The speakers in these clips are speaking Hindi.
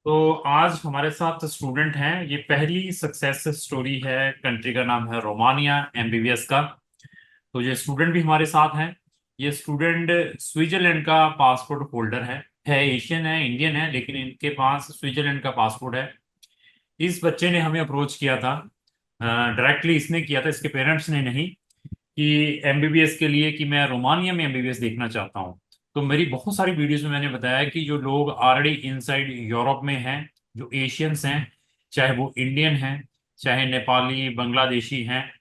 तो आज हमारे साथ स्टूडेंट हैं। ये पहली सक्सेस स्टोरी है। कंट्री का नाम है रोमानिया, एमबीबीएस का। तो ये स्टूडेंट भी हमारे साथ हैं। ये स्टूडेंट स्विट्जरलैंड का पासपोर्ट होल्डर है एशियन है, इंडियन है, लेकिन इनके पास स्विट्जरलैंड का पासपोर्ट है। इस बच्चे ने हमें अप्रोच किया था, डायरेक्टली इसने किया था, इसके पेरेंट्स ने नहीं, कि एमबीबीएस के लिए कि मैं रोमानिया में एमबीबीएस देखना चाहता हूँ। तो मेरी बहुत सारी वीडियोस में मैंने बताया कि जो लोग ऑलरेडी इनसाइड यूरोप में हैं, जो एशियंस हैं, चाहे वो इंडियन हैं, चाहे नेपाली बांग्लादेशी हैं,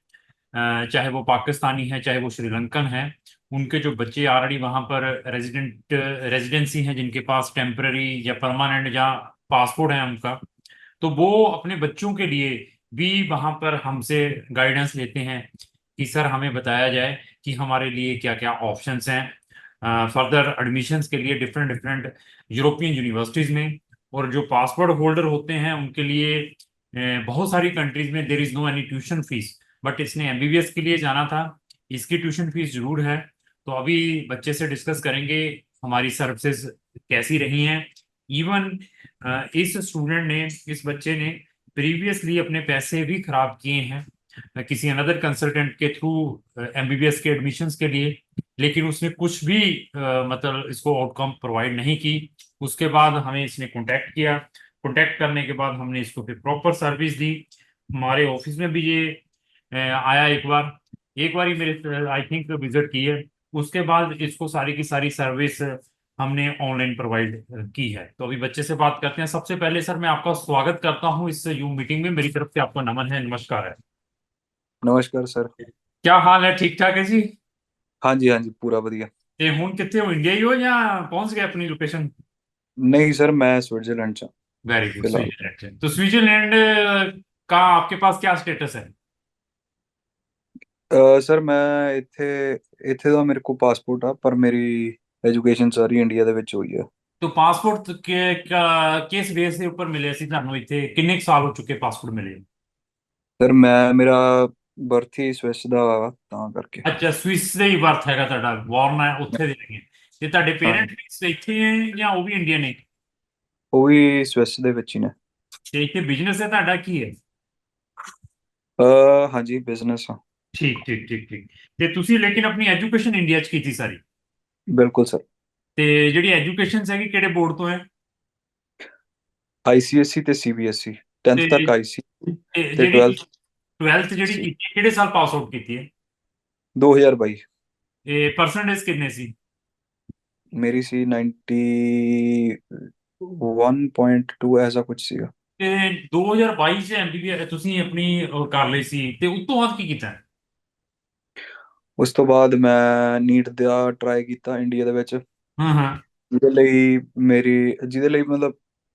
चाहे वो पाकिस्तानी हैं, चाहे वो श्रीलंकन हैं, उनके जो बच्चे ऑलरेडी वहाँ पर रेजिडेंसी हैं, जिनके पास टेम्पररी या परमानेंट जहाँ पासपोर्ट है उनका, तो वो अपने बच्चों के लिए भी वहाँ पर हमसे गाइडेंस लेते हैं कि सर हमें बताया जाए कि हमारे लिए क्या क्या ऑप्शंस हैं फर्दर एडमिशन्स के लिए डिफरेंट डिफरेंट यूरोपियन यूनिवर्सिटीज़ में। और जो पासपोर्ट होल्डर होते हैं उनके लिए बहुत सारी कंट्रीज में there is no any tuition fees, but इसने एमबीबीएस के लिए जाना था, इसकी ट्यूशन फीस जरूर है। तो अभी बच्चे से डिस्कस करेंगे हमारी सर्विसेज कैसी रही हैं। इवन इस स्टूडेंट ने, इस बच्चे ने प्रीवियसली अपने पैसे भी खराब किए हैं किसी अनदर कंसल्टेंट के थ्रू एमबीबीएस के एडमिशन्स के लिए, लेकिन उसने कुछ भी मतलब इसको आउटकम प्रोवाइड नहीं की। उसके बाद हमें इसने कांटेक्ट किया। कांटेक्ट करने के बाद हमने इसको फिर प्रॉपर सर्विस दी। हमारे ऑफिस में भी ये आया एक बार ही मेरे आई थिंक विजिट की है। उसके बाद इसको सारी की सारी सर्विस हमने ऑनलाइन प्रोवाइड की है। तो अभी बच्चे से बात करते हैं। सबसे पहले सर मैं आपका स्वागत करता हूँ इस यूम मीटिंग में। मेरी तरफ से आपको नमन है, नमस्कार है। नमस्कार सर। क्या हाल है, ठीक ठाक है जी? हाँ जी पूरा बढ़िया। ते हुन कितने हो, इंडिया ही हो या पहुंच गए अपनी लोकेशन? नहीं सर, मैं स्विट्जरलैंड से हूँ वेरी गुड, फिलहाल। स्विट्जरलैंड से। तो स्विट्जरलैंड का आपके पास क्या स्टेटस है? सर मैं ਇੱਥੇ ਇੱਥੇ ਦਾ ਮੇਰੇ ਕੋਲ ਪਾਸਪੋਰਟ ਆ, ਪਰ ਮੇਰੀ ਐਜੂਕੇਸ਼ਨ ਸਾਰੀ ਇੰਡੀਆ ਦੇ ਵਿੱਚ ਹੋਈ ਹੈ। तो पासपोर्ट के किस बेस के ऊपर मिले सी ਤੁਹਾਨੂੰ ਇੱਥੇ? ਕਿੰਨੇ ਕੁ ਸਾਲ ਹੋ ਚੁੱਕੇ ਪਾਸਪੋर्ट ਮਿਲੇ? ਸਰ ਮੇਰਾ ਬਰਥ ਹੀ ਸਵਿਸ ਦਾ ਵਾ, ਤਾਂ ਕਰਕੇ। ਅੱਛਾ, ਸਵਿਸ ਦੇ ਹੀ ਬਰਥ ਹੈਗਾ ਤੁਹਾਡਾ, ਬੌਰਨ ਹੈ ਉੱਥੇ ਦੇ ਹੈਗੇ। ਤੇ ਤੁਹਾਡੇ ਹਾਂਜੀ, ਪੇਰੈਂਟਸ ਵੀ ਇੱਥੇ ਹੈ ਜਾਂ ਉਹ ਵੀ ਇੰਡੀਅਨ ਨੇ? ਉਹ ਵੀ ਸਵਿਸ ਦੇ ਵਿੱਚ ਹੀ ਨੇ। ਤੇ ਇੱਥੇ ਬਿਜ਼ਨਸ ਹੈ ਤੁਹਾਡਾ, ਕੀ ਹੈ? ਹਾਂਜੀ ਬਿਜ਼ਨਸ ਆ। ਠੀਕ ਠੀਕ ਠੀਕ ਠੀਕ। ਤੇ ਤੁਸੀਂ ਲੇਕਿਨ ਆਪਣੀ ਐਜੂਕੇਸ਼ਨ ਇੰਡੀਆ 'ਚ ਕੀਤੀ ਸਾਰੀ? ਬਿਲਕੁਲ ਸਰ। ਤੇ ਜਿਹੜੀ ਐਜੂਕੇਸ਼ਨ ਹੈਗੀ ਕਿਹੜੇ ਬੋਰਡ ਤੋਂ ਹੈ? ਆਈਸੀਐਸਸੀ ਤੇ ਸੀਬੀਐਸਈ, ਤੇ 10th ਤੱਕ ਆਈਸੀ ਤੇ ਤੇ ਜਿਹੜੀ 12th 12th ਜਿਹੜੀ ਸੀ। ਕੀਤੀ ਹੈ, ਕਿਹੜੇ ਸਾਲ ਪਾਸ ਆਊਟ ਕੀਤੀ ਹੈ? 2022। ਇਹ ਪਰਸੈਂਟੇਜ ਕਿੰਨੇ ਸੀ? ਮੇਰੀ ਸੀ 91.2 ਐਸਾ ਕੁਝ ਸੀਗਾ। ਤੇ 2022 ਚ ਐਮਬੀਬੀ ਤੁਸੀਂ ਆਪਣੀ ਉਹ ਕਰ ਲਈ ਸੀ, ਤੇ ਉਸ ਤੋਂ ਬਾਅਦ ਕੀ ਕੀਤਾ? ਉਸ ਤੋਂ ਬਾਅਦ ਮੈਂ ਨੀਟ ਦਾ ਟਰਾਈ ਕੀਤਾ ਇੰਡੀਆ ਦੇ ਵਿੱਚ। ਹਾਂ ਹਾਂ। ਜਿਹਦੇ ਲਈ ਮਤਲਬ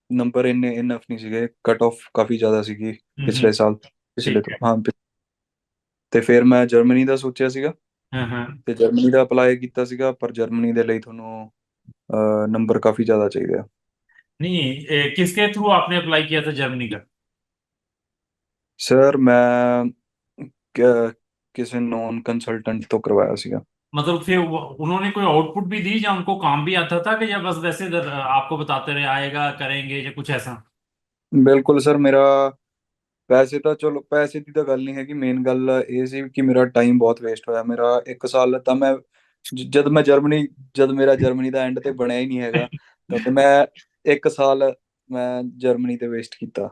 ਨੰਬਰ ਇੰਨੇ ਇਨਫ ਨਹੀਂ ਸੀਗੇ, ਕਟ ਆਫ ਕਾਫੀ ਜ਼ਿਆਦਾ ਸੀਗੀ ਹੂੰ। ਪਿਛਲੇ ਸਾਲ, ਪਿਛਲੇ ਠੀਕ ਤੋਂ ਹੈ। ਹਾਂ ਤੇ ਫਿਰ ਮੈਂ ਜਰਮਨੀ ਦਾ ਸੋਚਿਆ ਸੀਗਾ, ਹਾਂ ਹਾਂ। ਤੇ ਜਰਮਨੀ ਦਾ ਅਪਲਾਈ ਕੀਤਾ ਸੀਗਾ, ਪਰ ਜਰਮਨੀ ਦੇ ਲਈ ਤੁਹਾਨੂੰ ਨੰਬਰ ਕਾਫੀ ਜ਼ਿਆਦਾ ਚਾਹੀਦੇ ਆ। नहीं, किसके थ्रू आपने अप्लाई किया था जर्मनी का? ਸਰ ਮੈਂ ਕਿਸੇ ਨॉन ਕੰਸਲਟੈਂਟ ਤੋਂ ਕਰਵਾਇਆ ਸੀਗਾ। मतलब फिर उन्होंने कोई आउटपुट भी दी या उनको काम भी आता था, कि या बस वैसे आपको बताते रहे आएगा करेंगे या कुछ ऐसा? ਬਿਲਕੁਲ ਸਰ, ਮੇਰਾ ਪੈਸੇ ਤਾਂ ਚਲੋ, ਪੈਸੇ ਦੀ ਤਾਂ ਗੱਲ ਨਹੀਂ ਹੈਗੀ, ਮੇਨ ਗੱਲ ਇਹ ਸੀ ਕਿ ਮੇਰਾ ਟਾਈਮ ਬਹੁਤ ਵੇਸਟ ਹੋਇਆ। ਮੇਰਾ 1 ਸਾਲ ਤਾਂ ਮੈਂ ਜਦ ਮੈਂ ਜਰਮਨੀ ਜਦ ਮੇਰਾ ਜਰਮਨੀ ਦਾ ਐਂਡ ਤੇ ਬਣਿਆ ਹੀ ਨਹੀਂ ਹੈਗਾ, ਤਾਂ ਤੇ ਮੈਂ 1 ਸਾਲ ਮੈਂ ਜਰਮਨੀ ਤੇ ਵੇਸਟ ਕੀਤਾ,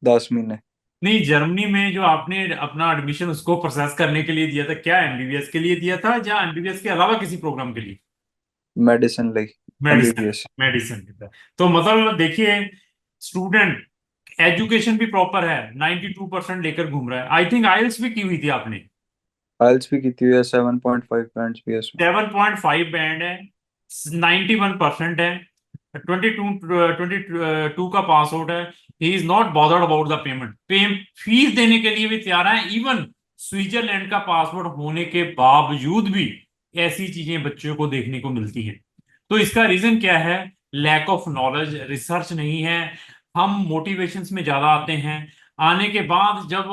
10 ਮਹੀਨੇ। नहीं, जर्मनी में जो आपने अपना एडमिशन उसको प्रोसेस करने के लिए दिया था, क्या एमबीबीएस के लिए दिया था या एमबीबीएस के अलावा किसी प्रोग्राम के लिए? ਮੈਡੀਸਨ ਲਈ, मेडिसिन। एमबीबीएस। मेडिसिन की तरह। तो मतलब देखिए, स्टूडेंट एजुकेशन भी प्रॉपर है, 92% लेकर घूम रहा है। आई थिंक आईएलटीएस भी की हुई थी आपने? आइल्स भी की हुई है, 7.5 बैंड्स भी है इसमें। 7.5 बैंड है, 91% है, 22 का पास आउट है। He is not bothered about the payment, fees देने के लिए भी तैयार है। इवन स्विट्जरलैंड का पासपोर्ट होने के बावजूद भी ऐसी चीजें बच्चों को देखने को मिलती हैं। तो इसका रीजन क्या है? लैक ऑफ नॉलेज, रिसर्च नहीं है। हम मोटिवेशंस में ज्यादा आते हैं, आने के बाद जब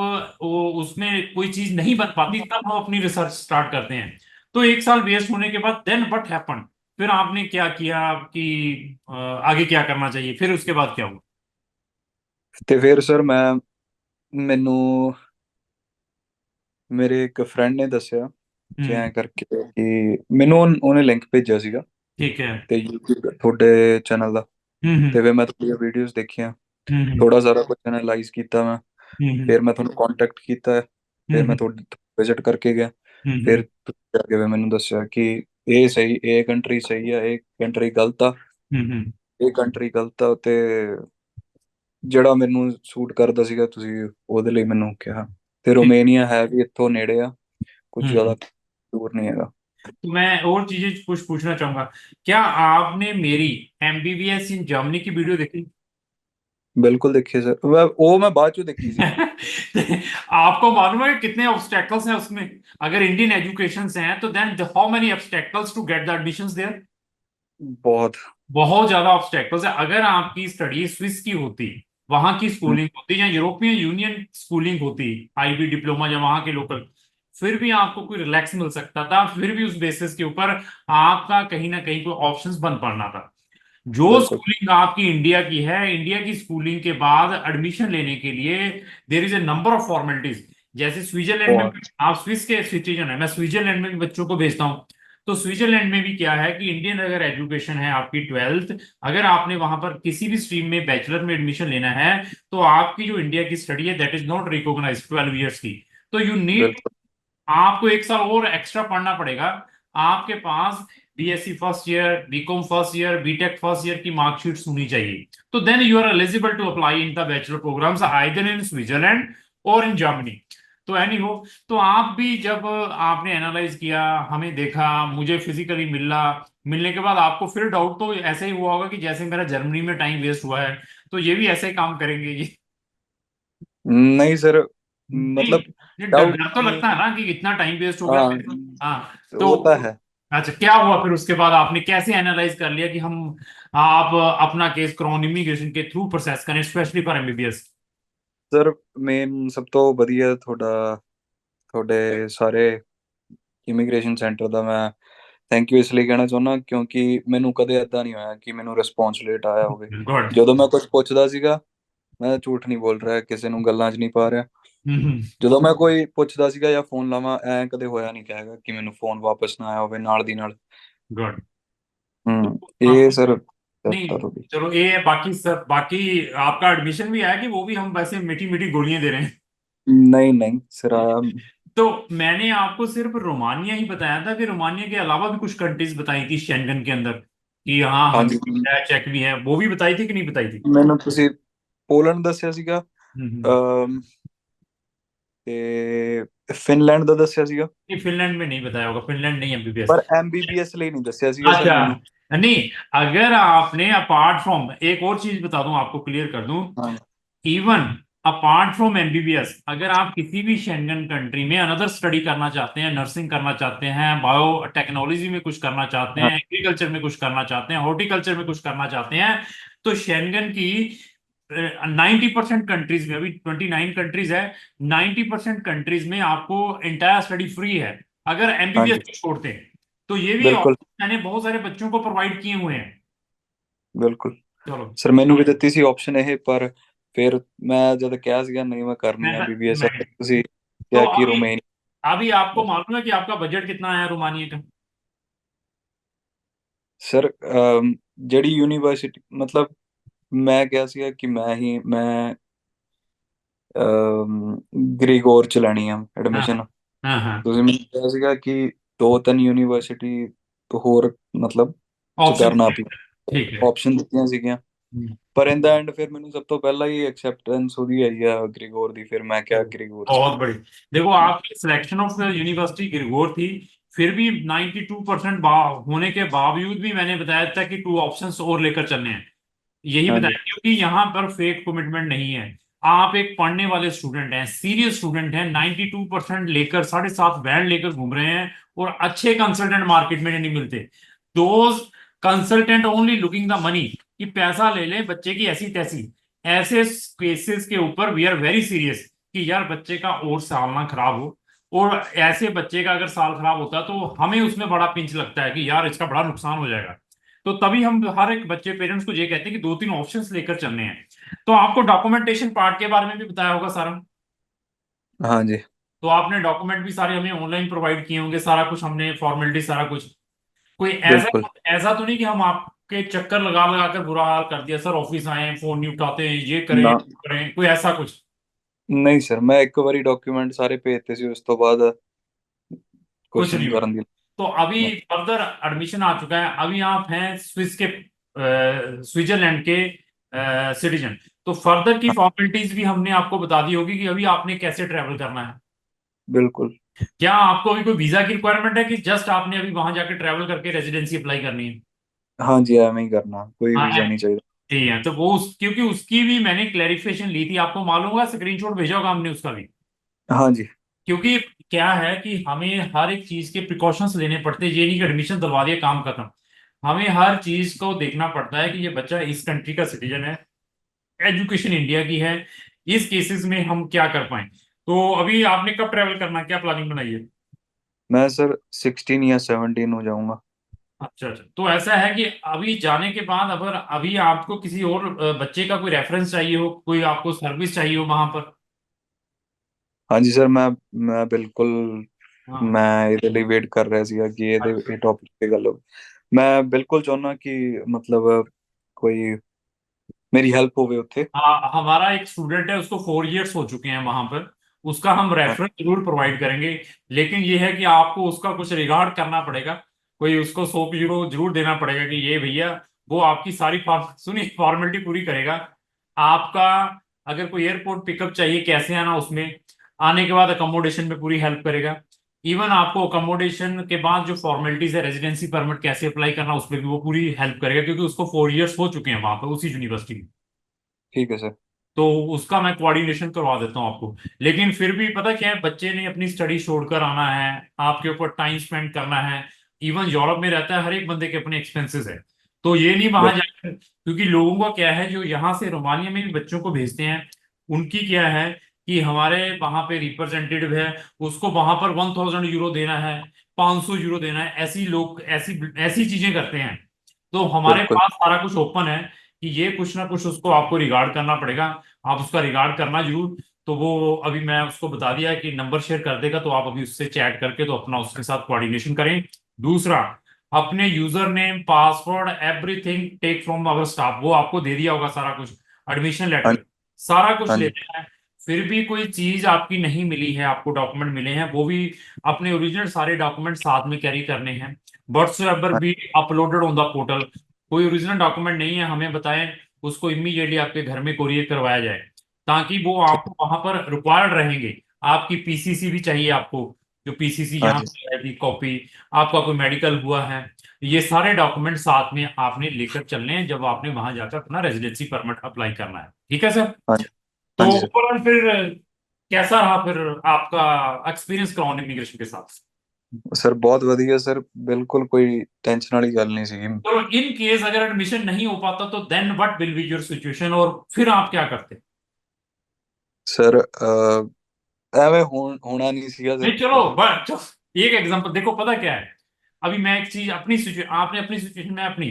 वो उसमें कोई चीज नहीं बन पाती तब हम अपनी रिसर्च स्टार्ट करते हैं। तो 1 साल वेस्ट होने के बाद देन व्हाट हैपन? फिर आपने क्या किया कि आगे क्या करना चाहिए, फिर उसके बाद क्या हुआ? ਤੇ ਫਿਰ ਸਰ ਮੈਨੂੰ ਮੇਰੇ ਇੱਕ ਫਰੈਂਡ ਨੇ ਦੱਸਿਆ ਕਿ हम्म। ਐਂ ਕਰਕੇ ਕਿ ਮੈਨੂੰ ਉਹਨੇ ਲਿੰਕ ਭੇਜਿਆ ਸੀਗਾ ठीक है। ਤੇ YouTube ਤੁਹਾਡੇ ਚੈਨਲ ਦਾ। हम्म। ਤੇ ਫਿਰ ਮੈਂ ਤੁਹਾਡੀਆਂ ਵੀਡੀਓਜ਼ ਦੇਖੀਆਂ, हम्म। ਥੋੜਾ ਸਾਰਾ ਕੁਝ ਐਨਾਲਾਈਜ਼ ਕੀਤਾ ਮੈਂ। हम्म। ਫਿਰ ਮੈਂ ਤੁਹਾਨੂੰ ਕੰਟੈਕਟ ਕੀਤਾ, ਫਿਰ ਮੈਂ हम्म। ਤੁਹਾਡੀ ਵਿਜ਼ਿਟ ਕਰਕੇ ਗਿਆ। ਫਿਰ हम्म। ਤੁਸੀਂ ਜਾ ਕੇ ਫਿਰ ਮੈਨੂੰ ਦੱਸਿਆ ਕਿ ਇਹ ਸਹੀ, ਇਹ ਕੰਟਰੀ ਸਹੀ ਆ, ਇਹ ਕੰਟਰੀ ਗਲਤ ਆ, हम्म। ਇਹ ਕੰਟਰੀ ਗਲਤ ਆ। ਤੇ ਜਿਹੜਾ ਮੈਨੂੰ ਸੂਟ ਕਰਦਾ ਸੀਗਾ ਤੁਸੀਂ ਉਹਦੇ ਲਈ ਮੈਨੂੰ ਕਿਹਾ। ਤੇ ठीक। ਰੋਮੇਨੀਆ है भी ਇੱਥੋं ਨੇੜੇ ਆ, ਕੁਝ ਜ਼ਿਆਦਾ हम्म। दूर नहीं है। तो मैं और चीजें कुछ पूछना चाहूंगा। क्या आपने मेरी एमबीबीएस इन जर्मनी की वीडियो देखी? बिल्कुल देखिए सर, वो मैं बाद चो देखी सी। आपको मालूम है कि कितने ऑब्स्टेकल्स हैं उसमें? अगर इंडियन एजुकेशन से हैं तो then how many obstacles to get the admissions there? बहुत। बहुत ज्यादा ऑब्स्टेकल्स है। अगर आपकी स्टडी स्विस की होती, वहां की हम्म, स्कूलिंग होती या यूरोपियन यूनियन स्कूलिंग होती, आईबी डिप्लोमा या वहां के लोकल, फिर भी आपको कोई रिलैक्स मिल सकता था, फिर भी उस बेसिस के ऊपर आपका कहीं ना कहीं कोई ऑप्शंस बंद पड़ना था। जो बिल्कुल। स्कूलिंग आपकी इंडिया की है, इंडिया की स्कूलिंग के बाद एडमिशन लेने के लिए there is a number of formalities. जैसे स्विट्जरलैंड में, बहुत। आप स्विस के सिटीजन है, मैं स्विट्जरलैंड में भी बच्चों को भेजता हूँ। तो स्विट्जरलैंड में भी क्या है कि इंडियन अगर एजुकेशन है आपकी 12th, अगर आपने वहां पर किसी भी स्ट्रीम में बैचलर में एडमिशन लेना है, तो आपकी जो इंडिया की स्टडी है that is not recognize 12 years की। तो यू नीड, बिल्कुल। आपको एक साल और एक्स्ट्रा पढ़ना पड़ेगा। आपके पास BSc first year, BCom first year, BTech first year की मार्कशीट्स होनी चाहिए। तो then you are eligible to apply in the bachelor programmes either in Switzerland और इन जर्मनी। तो एनी हो, तो आप भी जब आपने एनालाइज किया, हमें देखा, मुझे फिजिकली मिला, मिलने के बाद आपको फिर डाउट तो ऐसे ही हुआ होगा कि जैसे मेरा जर्मनी में टाइम वेस्ट हुआ है, तो ये भी ऐसे ही काम करेंगे ये? नहीं सर, नहीं, मतलब ये डर डाउट डर तो लगता है नहीं। ना कि इतना टाइम वेस्ट हो गया हाँ, मेरा। हाँ। तो होता है। अच्छा, क्या हुआ फिर उसके बाद? आपने कैसे एनालाइज कर लिया कि हम, आप अपना केस क्राउन इमिग्रेशन के थ्रू प्रोसेस करें, specially for MBBS? Sir main ਸਭ ਤੋਂ ਵਧੀਆ ਤੁਹਾਡੇ ਸਾਰੇ ਇਮੀਗ੍ਰੇਸ਼ਨ ਸੈਂਟਰ ਦਾ ਮੈਂ ਥੈਂਕ ਯੂ ਇਸ ਲਈ ਕਹਿਣਾ ਚਾਹੁੰਦਾ ਕਿਉਂਕਿ ਮੈਨੂੰ ਕਦੇ ਏਦਾਂ ਨਹੀਂ ਹੋਇਆ ਕਿ ਮੈਨੂੰ ਰਿਸਪੌਂਸ ਲੇਟ ਆਇਆ ਹੋਵੇ। गुड। ਜਦੋਂ ਮੈਂ ਕੁਝ ਪੁੱਛਦਾ ਸੀਗਾ, ਮੈਂ ਝੂਠ ਨਹੀਂ ਬੋਲ ਰਿਹਾ, ਕਿਸੇ ਨੂੰ ਗੱਲਾਂ 'ਚ ਨਹੀਂ ਪਾ ਰਿਹਾ। हम्म। ਜਦੋਂ ਮੈਂ ਕੋਈ ਪੁੱਛਦਾ ਸੀਗਾ ਜਾਂ ਫੋਨ ਲਾਵਾਂ, ਐਂ ਕਦੇ ਹੋਇਆ ਨਹੀਂ ਕਹੇਗਾ ਕਿ ਮੈਨੂੰ ਫੋਨ ਵਾਪਸ ਨਾ ਆਇਆ ਹੋਵੇ ਨਾਲ ਦੀ ਨਾਲ। गुड। तो ਇਹ आप, ਸਰ नहीं, ਦਿੱਕਤ ਹੋ गई। चलो ये है, बाकी सब बाकी आपका एडमिशन भी आया कि वो भी हम वैसे मीठी मीठी गोलियां दे रहे हैं? नहीं नहीं सर आया। तो मैंने आपको सिर्फ रोमानिया ही बताया था कि रोमानिया के अलावा भी कुछ कंट्रीज बताई थी शेंगन के अंदर, कि हाँ ਹਾਂਜੀ, हंगरी है, चेक भी है, वो भी बताई थी कि नहीं बताई थी? ਮੈਨੂੰ ਤੁਸੀਂ ਪੋਲੈਂਡ ਦੱਸਿਆ ਸੀਗਾ, हम्म। ਅਮ, ਤੇ ਫਿਨਲੈਂਡ ਦਾ ਦੱਸਿਆ ਸੀਗਾ। ये फिनलैंड में नहीं बताया होगा, फिनलैंड नहीं एमबीबीएस। ਪਰ ਐਮਬੀਬੀਐਸ ਲਈ नहीं ਦੱਸਿਆ ਸੀਗਾ सर अच्छा, ਮੈਨੂੰ। नहीं, अगर आपने अपार्ट फ्रॉम, एक और चीज बता दूं आपको, क्लियर कर दूं, हाँ। इवन अपार्ट फ्रॉम एमबीबीएस, अगर आप किसी भी शेंगन कंट्री में अनदर स्टडी करना चाहते हैं, नर्सिंग करना चाहते हैं, बायो टेक्नोलॉजी में कुछ करना चाहते हाँ। हैं, एग्रीकल्चर में कुछ करना चाहते हैं, हॉर्टिकल्चर में कुछ करना चाहते हैं, तो शेंगन की 90% कंट्रीज में, अभी 29 कंट्रीज है, 90% कंट्रीज में आपको इंटायर स्टडी फ्री है, अगर हाँ एमबीबीएस जी। को छोड़ते हैं। तो ये भी बिल्कुल। ऑप्शन मैंने बहुत सारे बच्चों को प्रोवाइड किए हुए हैं। ਬਿਲਕੁਲ चलो, ਸਰ, ਮੈਨੂੰ ਵੀ ਦਿੱਤੀ ਸੀ ਆਪਸ਼ਨ ਇਹ, ਪਰ ਫਿਰ ਮੈਂ जब ਕਿਹਾ ਸੀਗਾ नहीं मैं करनी है एमबीबीएस, मैं ਤੁਸੀਂ तो ਕਿਹਾ कि अभी रोमेनिया। अभी आपको मालूम है कि आपका बजट कितना है रोमानिया का? ਸਰ ਜਿਹੜੀ ਯੂਨੀਵਰਸਿਟੀ, मतलब ਮੈਂ ਕਿਹਾ ਸੀਗਾ ਕਿ ਮੈਂ ਗ੍ਰੀਗੋਰ ਚ ਲੈਣੀ ਆ हाँ ਐਡਮਿਸ਼ਨ। हाँ हाँ। ਤੁਸੀਂ ਮੈਨੂੰ ਕਿਹਾ ਸੀਗਾ ਕਿ ਦੋ ਤਿੰਨ ਯੂਨੀਵਰਸਿਟੀ ਤੋਂ ਹੋਰ ਮਤਲਬ ਚ ऑप्शन, ਕਰਨਾ ठीक है। ਆਪਸ਼ਨ ਦਿੱਤੀਆਂ ਸੀਗੀਆਂ। हम्म। ਪਰ ਇਨ ਦਾ ਐਂਡ ਫਿਰ ਮੈਨੂੰ ਸਭ ਤੋਂ ਪਹਿਲਾਂ ਹੀ ਐਕਸੈਪਟੈਂਸ ਉਹਦੀ ਆਈ ਆ ਗ੍ਰੀਗੋਰ ਦੀ, ਫਿਰ मैं क्या चलो, गरीगोर से। बहुत बड़ी। देखो, आपकी सिलेक्शन ऑफ यूनिवर्सिटी ग्रिगोर थी, फिर भी 92% होने के बावजूद भी मैंने बताया था कि टू ऑप्शंस और लेकर चलने हैं, यही हाँ जी। बताया, क्योंकि यहाँ पर फेक कमिटमेंट नहीं है। आप एक पढ़ने वाले स्टूडेंट हैं, सीरियस स्टूडेंट हैं, 92% लेकर 7.5 बैंड लेकर घूम रहे हैं, और अच्छे कंसल्टेंट मार्केट में नहीं मिलते। Those consultant only looking the money, कि पैसा ले ले बच्चे की ऐसी तैसी। ऐसे केसेस के ऊपर वी आर वेरी सीरियस, कि यार बच्चे का और साल ना खराब हो। और ऐसे बच्चे का अगर साल खराब होता है तो हमें उसमें बड़ा पिंच लगता है कि यार इसका बड़ा नुकसान हो जाएगा। तो तभी हम हर एक बच्चे पेरेंट्स को ये कहते हैं कि दो तीन ऑप्शंस लेकर चलने हैं। तो आपको डॉक्यूमेंटेशन पार्ट के बारे में भी बताया होगा सारा। हाँ जी। तो आपने डॉक्यूमेंट भी सारे हमें ऑनलाइन प्रोवाइड किए होंगे, सारा कुछ हमने फॉर्मेलिटी सारा कुछ। कोई ऐसा बिल्कुल। ऐसा तो नहीं कि हम आपके चक्कर लगा लगा कर बुरा हाल कर दिया, सर ऑफिस आए फोन नहीं उठाते, ये करें ना, वो करें, कोई ऐसा कुछ? नहीं सर, मैं एक बारी डॉक्यूमेंट ਸਾਰੇ ਭੇਜਤੇ ਸੀ, ਉਸ ਤੋਂ ਬਾਅਦ कुछ कुछ नहीं नहीं हुआ। ਕਰਨ ਦੀ। तो अभी फर्दर एडमिशन आ चुका है, अभी आप हैं स्विस के स्विट्जरलैंड के सिटीजन। तो फर्दर की हाँ, फॉर्मेलिटीज भी हमने आपको बता दी होगी कि अभी आपने कैसे ट्रेवल करना है। बिल्कुल। क्या आपको अभी कोई वीजा की रिक्वायरमेंट है कि जस्ट आपने अभी वहां जाकर ट्रेवल करके रेजिडेंसी अप्लाई करनी है? हाँ जी, ਐਵੇਂ ही करना, कोई हाँ वीजा नहीं चाहिए। ठीक है। तो वो क्योंकि उसकी भी मैंने क्लैरिफिकेशन ली थी, आपको मालूम होगा, स्क्रीनशॉट भेजा होगा हमने उसका भी। हाँ जी। क्योंकि क्या है कि हमें हर एक चीज के प्रिकॉशंस लेने पड़ते हैं, ये नहीं कि एडमिशन दिलवा दिया काम खत्म। हमें हर चीज को देखना पड़ता है कि ये बच्चा इस कंट्री का सिटीजन है, एजुकेशन इंडिया की है, इस केसेस में हम क्या कर पाए। तो अभी आपने कब ट्रेवल करना है, क्या प्लानिंग बनाई है? मैं सर 16 या 17 हो जाऊंगा। अच्छा अच्छा। तो ऐसा है कि अभी जाने के बाद अगर अभी आपको किसी और बच्चे का कोई रेफरेंस चाहिए हो, कोई आपको सर्विस चाहिए हो वहां पर। हाँ जी सर, मैं बिल्कुल, हाँ। मैं ਇਹਦੇ ਲਈ ਵੇਟ ਕਰ ਰਿਹਾ ਸੀਗਾ ਕਿ ਇਹ ਟੌਪਿਕ ਤੇ ਗੱਲ ਹੋਵੇ। ਮੈਂ ਬਿਲਕੁਲ ਚਾਹੁੰਦਾ ਕਿ ਮਤਲਬ ਕੋਈ ਮੇਰੀ हेल्प होवे ਉੱਥੇ। हाँ, हमारा एक स्टूडेंट है, उसको 4 इयर्स हो चुके हैं वहां पर। उसका हम हाँ, रेफरेंस जरूर प्रोवाइड करेंगे। लेकिन ये है कि आपको उसका कुछ रिगार्ड करना पड़ेगा। कोई उसको 100 यूरो जरूर देना पड़ेगा कि ये भैया, वो आपकी सारी सुनिए फॉर्मेलिटी पूरी करेगा। आपका अगर कोई एयरपोर्ट पिकअप चाहिए, कैसे आना, उसमें आने के बाद अकोमोडेशन में पूरी हेल्प करेगा। इवन आपको अकोमोडेशन के बाद जो फॉर्मेलिटीज है, रेजिडेंसी परमिट कैसे अप्लाई करना, उसमें भी वो पूरी हेल्प करेगा, क्योंकि उसको 4 इयर्स हो चुके हैं वहां पर उसी यूनिवर्सिटी में। ठीक है सर। तो उसका मैं कोऑर्डिनेशन करवा देता हूँ आपको। लेकिन फिर भी पता क्या है, बच्चे ने अपनी स्टडी छोड़कर आना है, आपके ऊपर टाइम स्पेंड करना है। इवन यूरोप में रहता है, हर एक बंदे के अपने एक्सपेंसेस है। तो ये नहीं वहां बिल्कुल। जाकर, क्योंकि लोगों का क्या है जो यहाँ से रोमानिया में भी बच्चों को भेजते हैं, उनकी क्या है कि हमारे वहां पे रिप्रेजेंटेटिव है, उसको वहां पर 1000 यूरो देना है, 500 यूरो देना है, ऐसी लोग ऐसी ऐसी चीजें करते हैं। तो हमारे बिल्कुल। पास सारा कुछ ओपन है कि ये कुछ ना कुछ उसको आपको रिगार्ड करना पड़ेगा। आप उसका रिगार्ड करना जरूर। तो वो अभी मैं उसको बता दिया है कि नंबर शेयर कर देगा, तो आप अभी उससे चैट करके तो अपना उसके साथ कोऑर्डिनेशन करें। दूसरा, अपने user name password everything take from our staff, वो आपको दे दिया होगा सारा कुछ, एडमिशन हाँ लेटर सारा कुछ हाँ जी। लेना है। फिर भी कोई चीज आपकी नहीं मिली है, आपको डॉक्यूमेंट मिले हैं, वो भी अपने ओरिजिनल सारे डॉक्यूमेंट साथ में कैरी करने हैं। व्हाट्सएवर हाँ, भी अपलोडेड ऑन द पोर्टल। कोई ओरिजिनल डॉक्यूमेंट नहीं है, हमें बताएं, उसको इमीडिएटली आपके घर में कुरियर करवाया जाए, ताकि वो ठीक। आपको वहां पर रिक्वायर्ड रहेंगे। आपकी पीसीसी भी चाहिए आपको, जो पीसीसी हाँ यहाँ जी। पे है की कॉपी, आपका कोई मेडिकल हुआ है, ये सारे डॉक्यूमेंट साथ में आपने लेकर चलने हैं जब आपने वहां जाकर अपना रेजिडेंसी परमिट अप्लाई करना है। ठीक है सर? हाँ तो हाँ जी सर। ओवरऑल फिर कैसा रहा फिर आपका एक्सपीरियंस क्राउन इमिग्रेशन के साथ? सर बहुत ਵਧੀਆ सर, बिल्कुल कोई टेंशन वाली गल नहीं ਸੀਗੀ। तो इन केस अगर एडमिशन नहीं हो पाता तो then what will be your situation, और फिर आप क्या करते? सर ਐਵੇਂ ਹੋਣਾ नहीं ਸੀਗਾ सर। नहीं चलो बट एक एग्जांपल देखो, पता क्या है, अभी मैं एक चीज अपनी सिचुएशन, आपने अपनी सिचुएशन में अपनी,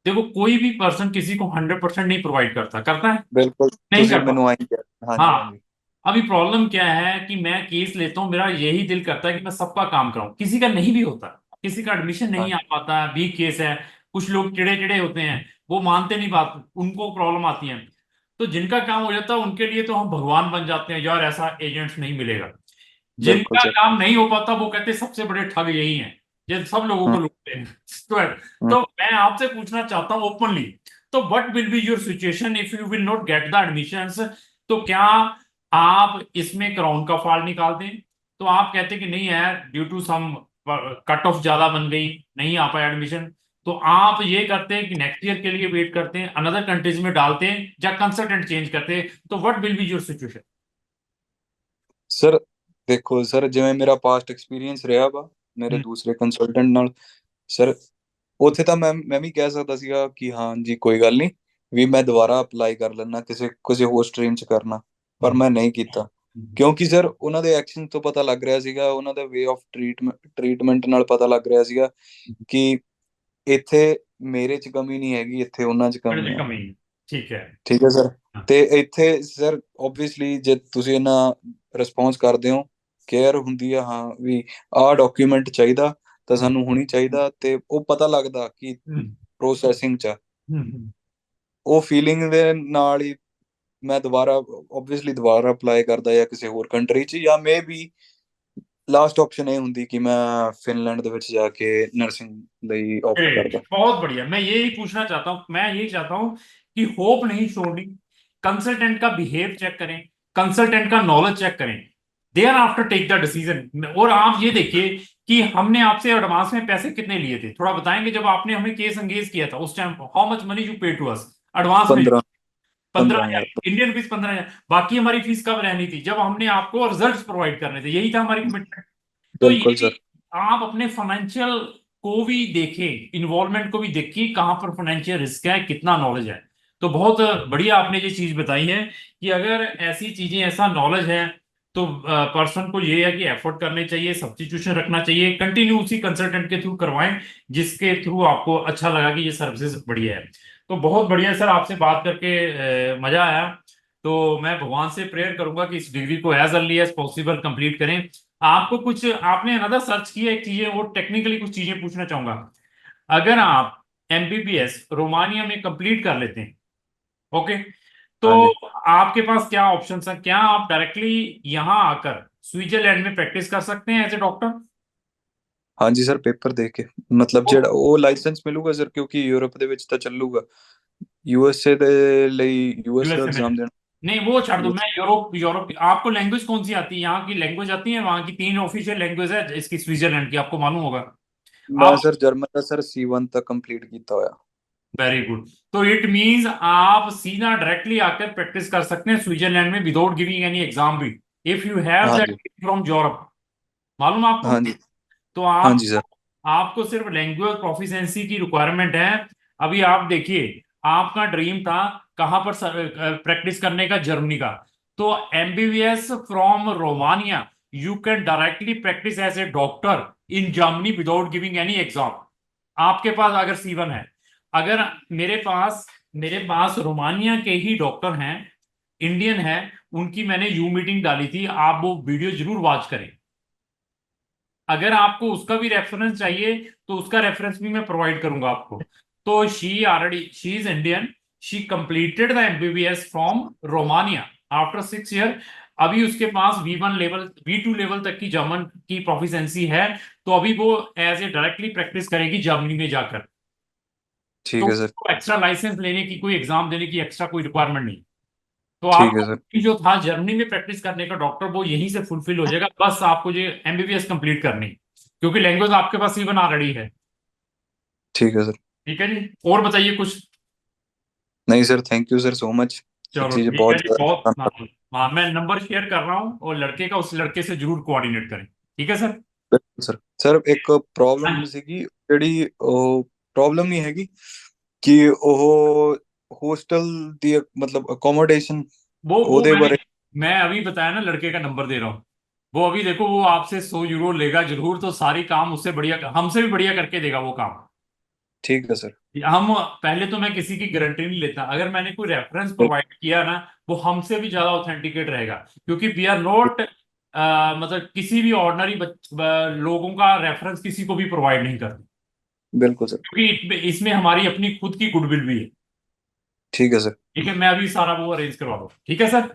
देखो कोई भी पर्सन किसी को 100% नहीं प्रोवाइड करता, करता है? बिल्कुल। नहीं ਤੁਸੀਂ कर ਮੈਨੂੰ पाता। ਆਈ किया। हाँ जी, हाँ हाँ। जी। अभी प्रॉब्लम क्या है कि मैं केस लेता हूँ, मेरा यही दिल करता है कि मैं सबका काम कराऊं, किसी का नहीं भी होता, किसी का एडमिशन हाँ नहीं आ पाता, वीक केस है। कुछ लोग टेढ़े टेढ़े होते हैं, वो मानते नहीं बात, उनको प्रॉब्लम आती है। तो जिनका काम हो जाता है उनके लिए तो हम भगवान बन जाते हैं, यार ऐसा एजेंट नहीं मिलेगा। बिल्कुल जिनका सर। काम नहीं हो पाता वो कहते हैं सबसे बड़े ठग यही हैं, ये सब लोगों को हम्म, लूटते हैं। तो हम्म, तो मैं आपसे पूछना चाहता हूँ ओपनली, तो what will be your situation if you will not gate the admissions? तो क्या आप इसमें क्राउन का फाल निकाल दें? तो आप कहते हैं कि नहीं है, due to some cut off ज्यादा बन गई, नहीं आ पाया एडमिशन, तो आप ये करते हैं कि नेक्स्ट ईयर के लिए वेट करते हैं, अनदर कंट्रीज में डालते हैं, या कंसल्टेंट चेंज करते हैं? तो what will be your situation? Sir ਦੇਖੋ ਸਰ, ਜਿਵੇਂ ਮੇਰਾ ਪਾਸਟ ਐਕਸਪੀਰੀਅੰਸ ਰਿਹਾ ਵਾ ਮੇਰੇ ਦੂਸਰੇ ਕੰਸਲਟੈਂਟ ਨਾਲ, ਸਰ ਉੱਥੇ ਤਾਂ ਮੈਂ ਵੀ ਕਹਿ ਸਕਦਾ ਸੀਗਾ ਕਿ ਹਾਂ ਜੀ ਕੋਈ ਗੱਲ ਨਹੀਂ, ਵੀ ਮੈਂ ਦੁਬਾਰਾ ਅਪਲਾਈ ਕਰ ਲੈਣਾ ਕਿਸੇ ਕਿਸੇ ਹੋਰ ਸਟਰੀਮ ਚ ਕਰਨਾ। ਪਰ ਮੈਂ ਨਹੀਂ ਕੀਤਾ, ਕਿਉਂਕਿ ਸਰ ਉਹਨਾਂ ਦੇ ਐਕਸ਼ਨ ਤੋਂ ਪਤਾ ਲੱਗ ਰਿਹਾ ਸੀਗਾ, ਉਹਨਾਂ ਦੇ ਵੇ ਆਫ ਟਰੀਟਮੈਂਟ ਨਾਲ ਪਤਾ ਲੱਗ ਰਿਹਾ ਸੀਗਾ ਕਿ ਇੱਥੇ ਮੇਰੇ 'ਚ ਕਮੀ ਨਹੀਂ ਹੈਗੀ, ਇੱਥੇ ਉਹਨਾਂ 'ਚ थोड़ी ਕਮੀ सी ਹੈ। कमी है। ठीक है। ਠੀਕ ਹੈ ਸਰ। हाँ। ਤੇ ਇੱਥੇ ਸਰ ਓਬਵੀਅਸਲੀ ਜੇ ਤੁਸੀਂ ਇਹਨਾਂ ਰਿਸਪੌਂਸ ਕਰਦੇ ਹੋ, ਕੇਅਰ ਹੁੰਦੀ ਆ, ਹਾਂ ਵੀ ਆਹ ਡਾਕੂਮੈਂਟ ਚਾਹੀਦਾ ਤਾਂ हम्म, ਸਾਨੂੰ ਹੁਣੀ ਚਾਹੀਦਾ, ਤੇ ਉਹ ਪਤਾ ਲੱਗਦਾ ਕਿ हम्म, ਪ੍ਰੋਸੈਸਿੰਗ 'ਚ ਆ। हम्म। ਉਹ ਫੀਲਿੰਗ ਦੇ ਨਾਲ ਹੀ ਮੈਂ ਦੁਬਾਰਾ ਓਬਵੀਅਸਲੀ ਦੁਬਾਰਾ ਅਪਲਾਈ ਕਰਦਾ ਜਾਂ ਕਿਸੇ ਹੋਰ ਕੰਟਰੀ 'ਚ, ਜਾਂ ਮੇ ਬੀ ਲਾਸਟ ਆਪਸ਼ਨ ਇਹ ਹੁੰਦੀ ਕਿ ਮੈਂ ਫਿਨਲੈਂਡ ਦੇ ਵਿੱਚ ਜਾ ਕੇ ਨਰਸਿੰਗ ਲਈ ਆਪਟ ग्रेट, करता। बहुत बढ़िया। मैं यही पूछना चाहता हूँ, मैं यही चाहता हूँ कि होप नहीं छोड़नी। कंसल्टेंट का बिहेव चेक करें, कंसल्टेंट का नॉलेज चेक करें, thereafter take the decision. और आप ये देखिए कि हमने आपसे एडवांस में पैसे कितने लिए थे, थोड़ा बताएंगे। जब आपने हमें केस एंगेज किया था उस time how much money you पे टू अस एडवांस में? 15 पंद्रह 15,000। हजार इंडियन फीस, 15,000। बाकी हमारी फीस कब रहनी थी? जब हमने आपको रिजल्ट्स प्रोवाइड करने थे, यही था हमारी कमिटमेंट। तो बिल्कुल ये सर। आप अपने फाइनेंशियल को भी देखें, इन्वॉल्वमेंट को भी देखिए, कहाँ पर फाइनेंशियल रिस्क है, कितना नॉलेज है। तो बहुत बढ़िया आपने ये चीज बताई है कि अगर ऐसी चीजें, ऐसा नॉलेज है, तो पर्सन को ये है कि एफर्ट करने चाहिए, सब्स्टिट्यूशन रखना चाहिए, कंटिन्यू उसी कंसल्टेंट के थ्रू करवाएं जिसके थ्रू आपको अच्छा लगा कि ये सर्विसेज बढ़िया है। तो बहुत बढ़िया सर, आपसे बात करके मजा आया। तो मैं भगवान से प्रेयर करूंगा कि इस डिग्री को as early as possible complete करें। आपको कुछ, आपने अनदर सर्च किया एक चीजें, वो टेक्निकली कुछ चीजें पूछना चाहूंगा। अगर आप एमबीबीएस रोमानिया में कंप्लीट कर लेते हैं, ओके, तो हाँ जी। आपके पास क्या ऑप्शंस हैं? क्या आप डायरेक्टली यहाँ आकर स्विट्जरलैंड में प्रैक्टिस कर सकते हैं एज ए डॉक्टर? हाँ जी सर, पेपर दे के ਮਤਲਬ ਜਿਹੜਾ ਉਹ ਲਾਇਸੈਂਸ ਮਿਲੂਗਾ ਸਰ, ਕਿਉਂਕਿ ਯੂਰਪ ਦੇ ਵਿੱਚ ਤਾਂ ਚੱਲੂਗਾ। यूएसए ਦੇ ਲਈ यूएस ਦਾ यूएसए में एग्जाम देना। नहीं, वो छोड़ दो। US मैं यूरोप, यूरोप आपको लैंग्वेज कौन सी आती है? यहाँ की लैंग्वेज आती है? वहाँ की 3 ऑफिशियल लैंग्वेज है इसकी, स्विट्जरलैंड की, आपको मालूम होगा। ਮੈਂ आप, ਸਰ जर्मन ਦਾ सर C1 तक कंप्लीट ਕੀਤਾ ਹੋਇਆ। Very good. तो इट मींस आप सीधा डायरेक्टली आकर प्रैक्टिस कर सकते हैं स्विट्जरलैंड में विदाउट गिविंग एनी एग्जाम भी, इफ यू हैव हाँ दैट जी। From Europe. मालूम आपको? हाँ जी। तो हाँ आप, जी सर। आपको सिर्फ लैंग्वेज प्रोफिशिएंसी की रिक्वायरमेंट है। अभी आप देखिए, आपका ड्रीम था कहां पर प्रैक्टिस करने का? जर्मनी का। तो MBBS from Romania, you can directly practice as a doctor in Germany without giving any exam. आपके पास अगर C1 है, अगर मेरे पास रोमानिया के ही डॉक्टर हैं, इंडियन है, उनकी मैंने यू मीटिंग डाली थी, आप वो वीडियो जरूर वॉच करें। अगर आपको उसका भी रेफरेंस चाहिए तो उसका रेफरेंस भी मैं प्रोवाइड करूंगा आपको। तो she is Indian, she completed the MBBS from Romania after 6 year. अभी उसके पास V1 लेवल, V2 लेवल तक की जर्मन की प्रोफिशिएंसी है। तो अभी वो एज ए डायरेक्टली प्रैक्टिस करेगी जर्मनी में जाकर। तो ठीक है सर। एक्स्ट्रा लाइसेंस लेने की, कोई एग्जाम देने की एक्स्ट्रा कोई रिक्वायरमेंट नहीं। तो ठीक है आपका सर। जो था जर्मनी में प्रैक्टिस करने का डॉक्टर, वो यहीं से फुलफिल हो जाएगा। बस आपको जो एमबीबीएस कंप्लीट करनी, क्योंकि लैंग्वेज आपके पास इवन ऑलरेडी है। ठीक है सर। ठीक है जी, और बताइए कुछ। नहीं sir, thank you sir so much. ये चलो चीज़ ठीक है बहुत जी, बहुत, हाँ। ज़्यादा। हाँ, मैं नंबर शेयर कर रहा हूँ, और लड़के का उस लड़के से जरूर कोऑर्डिनेट करें। ठीक है सर। ਬਿਲਕੁਲ ਸਰ। ਸਰ ਇੱਕ ਪ੍ਰੋਬਲਮ हाँ, ਸੀਗੀ ਜਿਹੜੀ, ਉਹ ਪ੍ਰੋਬਲਮ ਨਹੀਂ ਹੈਗੀ ਕਿ ਉਹ ਹੋਸਟਲ ਦੀ ਮਤਲਬ ਅਕੋਮੋਡੇਸ਼ਨ वो ਉਹਦੇ मैंने, ਬਾਰੇ। मैं अभी बताया ना, लड़के का नंबर दे रहा हूँ। वो अभी देखो, वो आपसे 100 यूरो लेगा जरूर, तो सारी काम उससे बढ़िया, हमसे भी बढ़िया करके देगा वो काम। ठीक है सर। हम पहले तो, मैं किसी की गारंटी नहीं लेता, अगर मैंने कोई रेफरेंस प्रोवाइड किया ना, वो हमसे भी ज्यादा ऑथेंटिकेट रहेगा। क्योंकि वी आर नॉट, मतलब किसी भी ऑर्डिनरी लोगों का रेफरेंस किसी को भी प्रोवाइड नहीं करते। बिल्कुल सर। क्योंकि इसमें हमारी अपनी खुद की गुडविल भी है। ठीक है सर। ठीक है, मैं अभी सारा वो अरेंज करवा दूँ। ठीक है सर।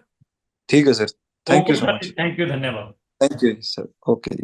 ठीक है sir. Thank okay you so sir, much. Thank you, धन्यवाद। Thank you sir. Okay ji.